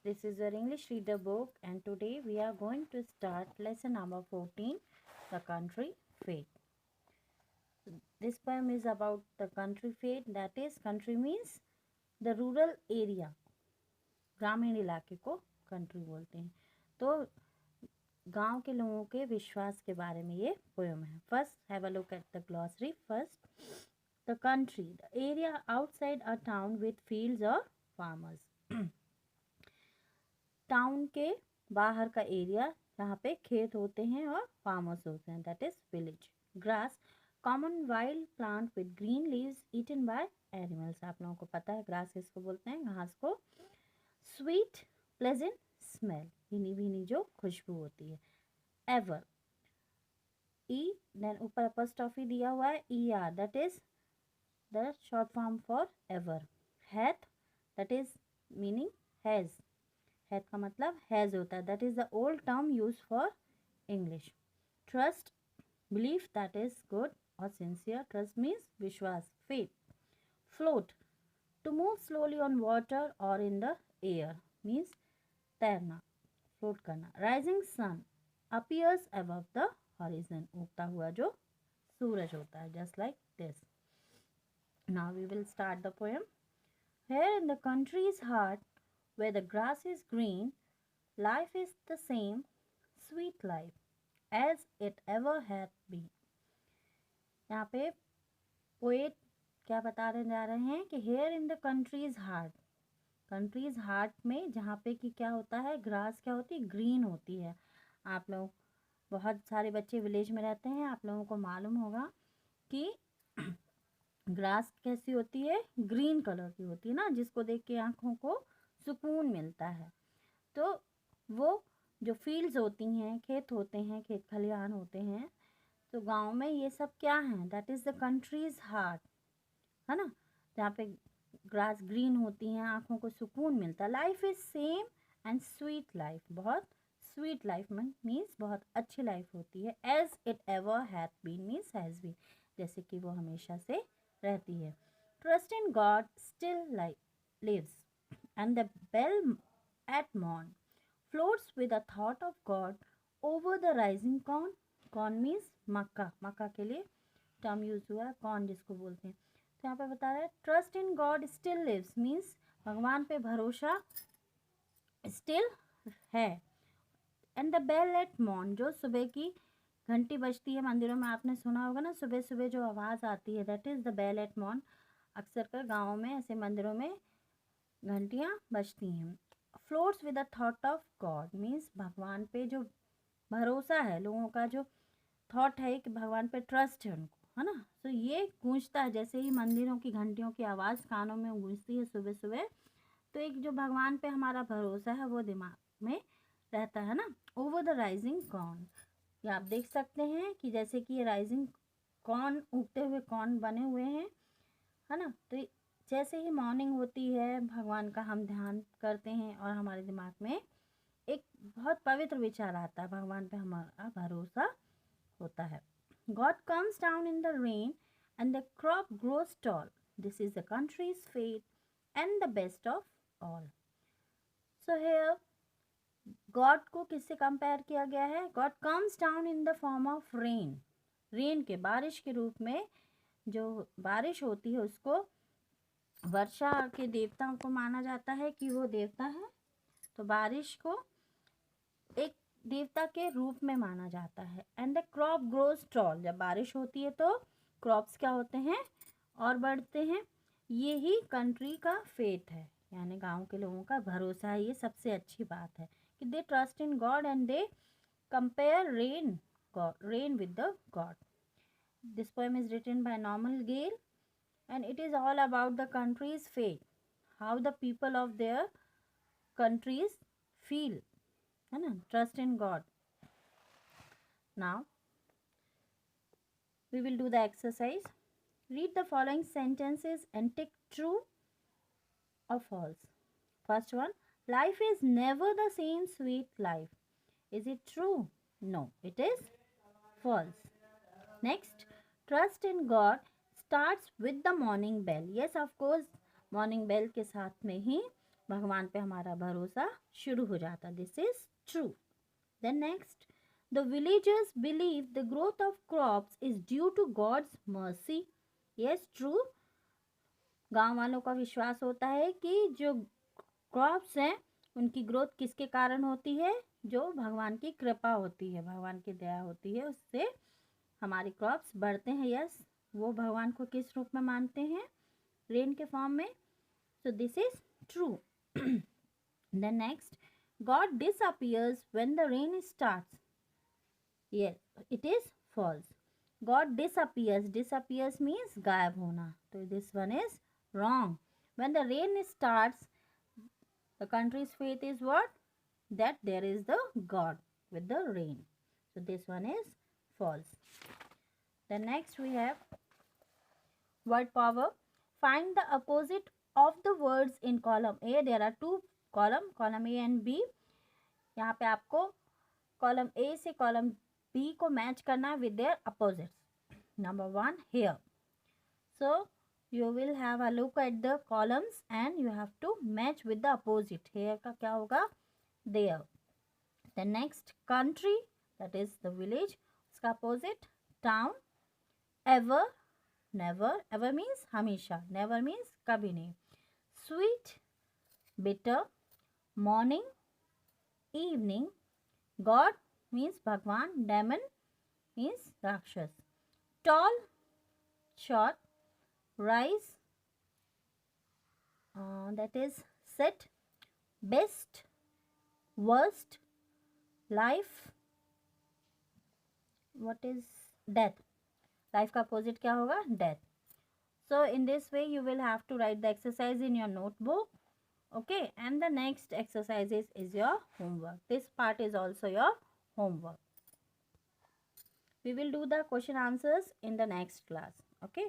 This is your English reader book, and today we are going to start lesson number 14, The Country Fate. This poem is about the country fate, that is, country means the rural area. ग्रामीण इलाके को country बोलते हैं. तो गांव के लोगों के विश्वास के बारे में ये पोएम है. First have a look at the glossary. First, the country, the area outside a town with fields और फार्मर्स. टाउन के बाहर का एरिया जहाँ पे खेत होते हैं और फार्मर्स होते हैं, that is village. Grass, common wild plant with green leaves eaten by animals. आप लोगों को पता है ग्रास किसको बोलते हैं, घास को. स्वीट प्लेजेंट स्मेल, भीनी भीनी जो खुशबू होती है. एवर, ई देन ऊपर अपॉस्ट्रोफी दिया हुआ है, e r, that is the short form for ever. Hath, that is meaning has. Hath का मतलब हैज होता है, that is the old term use for English. Trust, belief, that is good और sincere. Trust means विश्वास, faith. Float, to move slowly on water और in the air means तैरना, float करना. Rising sun appears above the horizon, उगता हुआ जो सूरज होता है, just like this. Now we will start the poem. Here in the country's heart, where the grass is green, life is the same sweet life as it ever had been. यहाँ पे poet क्या बताने जा रहे हैं कि here in the countries heart, countries heart में जहाँ पे कि क्या होता है, ग्रास क्या होती है, ग्रीन होती है. आप लोग बहुत सारे बच्चे विलेज में रहते हैं, आप लोगों को मालूम होगा कि ग्रास कैसी होती है, ग्रीन कलर की होती है ना, जिसको देख के आँखों को सुकून मिलता है. तो वो जो फील्ड्स होती हैं, खेत होते हैं, खेत खलिहान होते हैं, तो गांव में ये सब क्या है, that is the countries heart, है ना, जहाँ पे ग्रास ग्रीन होती हैं, आँखों को सुकून मिलता है. Life is same and sweet life, बहुत स्वीट लाइफ मीन्स बहुत अच्छी लाइफ होती है. As it ever hath been means has been, जैसे कि वो हमेशा से रहती है. Trust in God still lives and the bell at morn floats with a thought of God over the rising corn. Corn means मक्का, मक्का के लिए टर्म यूज हुआ है, कॉर्न जिसको बोलते हैं. तो यहाँ पे बता रहा है trust in God still lives means भगवान पे भरोसा स्टिल है. And the bell at morn, जो सुबह की घंटी बजती है मंदिरों में, आपने सुना होगा ना, सुबह सुबह जो आवाज़ आती है, that is the bell at morn. अक्सर कर गाँव में ऐसे मंदिरों में घंटियाँ बजती हैं. Floats with a thought of God means भगवान पे जो भरोसा है, लोगों का जो थॉट है कि भगवान पे ट्रस्ट है उनको, है ना. तो ये गूंजता है जैसे ही मंदिरों की घंटियों की आवाज़ कानों में गूंजती है सुबह सुबह, तो एक जो भगवान पे हमारा भरोसा है वो दिमाग में रहता है ना. ओवर द राइजिंग कॉर्न, ये आप देख सकते हैं कि जैसे कि ये राइजिंग कॉर्न, उगते हुए कॉर्न बने हुए हैं, है ना. तो जैसे ही मॉर्निंग होती है, भगवान का हम ध्यान करते हैं और हमारे दिमाग में एक बहुत पवित्र विचार आता है, भगवान पे हमारा भरोसा होता है. God comes down in the rain and the crop grows tall, this is the country's fate and the best of all. So here God को किससे कंपेयर किया गया है, God comes down in the form of rain. Rain के, बारिश के रूप में जो बारिश होती है उसको वर्षा के देवताओं को माना जाता है कि वो देवता है, तो बारिश को एक देवता के रूप में माना जाता है. And the crop grows tall, जब बारिश होती है तो क्रॉप्स क्या होते हैं, और बढ़ते हैं. यही कंट्री का फेट है, यानी गांव के लोगों का भरोसा है. ये सबसे अच्छी बात है कि they trust in God and they compare rain with the God. This poem is written by Norman Gale and it is all about the country's fate, how the people of their countries feel, है ना, trust in God. Now we will do the exercise. Read the following sentences and tick true or false. First one, life is never the same sweet life. Is it true? No, it is false. Next, trust in God starts with the morning bell. Yes, of course, morning bell के साथ में ही भगवान पे हमारा भरोसा शुरू हो जाता। This is true. Then next, the villagers believe the growth of crops is due to God's mercy. Yes true. गांव वालों का विश्वास होता है कि जो क्रॉप्स हैं उनकी ग्रोथ किसके कारण होती है? जो भगवान की कृपा होती है, भगवान की दया होती है, उससे हमारे क्रॉप्स बढ़ते हैं। यस, वो भगवान को किस रूप में मानते हैं? रेन के फॉर्म में। So this is true. Then next, God disappears when the rain starts. Yes, it is false. God disappears. Disappears means गायब होना. So this one is wrong. When the rain starts, the country's faith is what? That there is the God with the rain. So this one is false. Then next we have word power. Find the opposite of the words in column A. There are two column A and B. यहाँ पे आपको column A से column B को match करना है with their opposites. Number 1, here. So you will have a look at the columns and you have to match with the opposite. Here का क्या होगा? There. The next, country, that is the village. उसका opposite, town. Ever, never. Ever means हमेशा. Never means कभी नहीं. Sweet, bitter. Morning, evening. God means भगवान. Demon means राक्षस. Tall, short. Rise, that is set. Best, worst. Life, what is death? Life का opposite क्या होगा? Death. So in this way you will have to write the exercise in your notebook. Okay, and the next exercises is your homework. This part is also your homework. We will do the question answers in the next class. Okay.